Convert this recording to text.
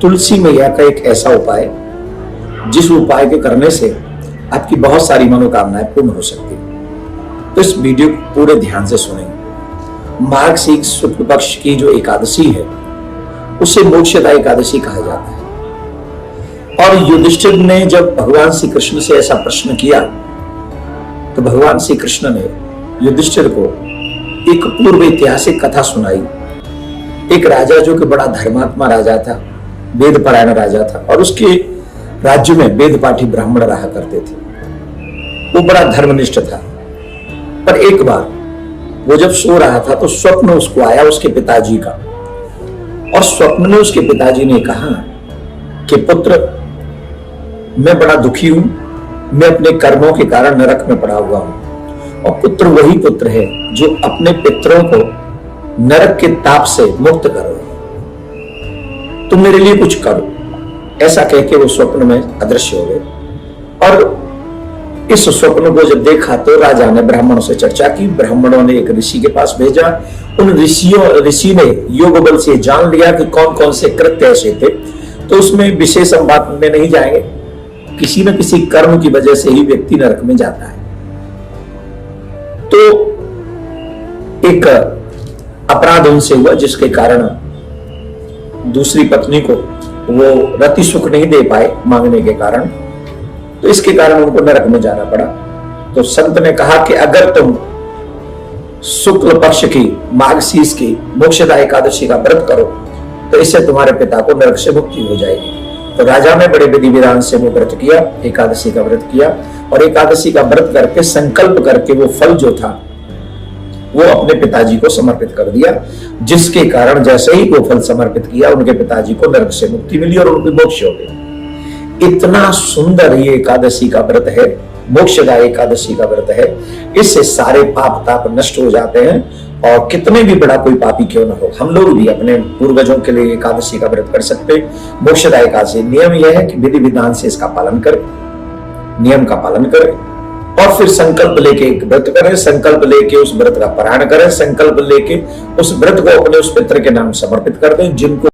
तुलसी मैया का एक ऐसा उपाय जिस उपाय के करने से आपकी बहुत सारी मनोकामनाएं पूर्ण हो सकती है। तो इस वीडियो को पूरे ध्यान से सुनेंगे। मार्गशीर्ष शुक्ल पक्ष की जो एकादशी है उसे मोक्षदा एकादशी कहा जाता है। और युधिष्ठिर ने जब भगवान श्री कृष्ण से ऐसा प्रश्न किया तो भगवान श्री कृष्ण ने युधिष्ठिर को एक पूर्व ऐतिहासिक कथा सुनाई। एक राजा जो कि बड़ा धर्मात्मा राजा था, वेद परायण राजा था, और उसके राज्य में वेद पाठी ब्राह्मण रहा करते थे। वो बड़ा धर्मनिष्ठ था। पर एक बार वो जब सो रहा था तो स्वप्न उसको आया उसके पिताजी का, और स्वप्न में उसके पिताजी ने कहा कि पुत्र, मैं बड़ा दुखी हूं, मैं अपने कर्मों के कारण नरक में पड़ा हुआ हूं, और पुत्र वही पुत्र है जो अपने पितरों को नरक के ताप से मुक्त करो, तुम मेरे लिए कुछ करो। ऐसा कह के वो स्वप्न में अदृश्य हो गए। और इस स्वप्न को जब देखा तो राजा ने ब्राह्मणों से चर्चा की। ब्राह्मणों ने एक ऋषि के पास भेजा। उन ऋषि ने योग बल से जान लिया कि कौन कौन से कृत्य ऐसे थे। तो उसमें विशेष हम बात में नहीं जाएंगे, किसी न किसी कर्म की वजह से ही व्यक्ति नरक में जाता है। तो एक अपराध उनसे हुआ जिसके कारण दूसरी पत्नी को वो रति सुख नहीं दे पाए मांगने के कारण, तो इसके कारण उनको नरक में जाना पड़ा। तो संत ने कहा कि अगर तुम शुक्ल पक्ष की मार्गशीर्ष की मोक्षदा एकादशी का व्रत करो तो इससे तुम्हारे पिता को नरक से मुक्ति हो जाएगी। तो राजा ने बड़े विधि विधान से वो व्रत किया, एकादशी का व्रत किया, और एकादशी का व्रत करके संकल्प करके वो फल जो था वो अपने पिताजी को समर्पित कर दिया, जिसके कारण जैसे ही वो फल समर्पित किया उनके पिताजी को नरक से मुक्ति मिली और उनकी मोक्ष हो गई। इतना सुंदर ये एकादशी का व्रत है, मोक्षदा एकादशी का व्रत है। इससे सारे पाप ताप नष्ट हो जाते हैं, और कितने भी बड़ा कोई पापी क्यों न हो, हम लोग भी अपने पूर्वजों के लिए एकादशी का व्रत कर सकते। मोक्षदा एकादशी नियम यह है कि विधि विधान से इसका पालन करें, नियम का पालन करें, और फिर संकल्प लेके एक व्रत करें, संकल्प लेके उस व्रत का पारायण करें, संकल्प लेके उस व्रत को अपने उस पितर के नाम समर्पित कर दें जिनको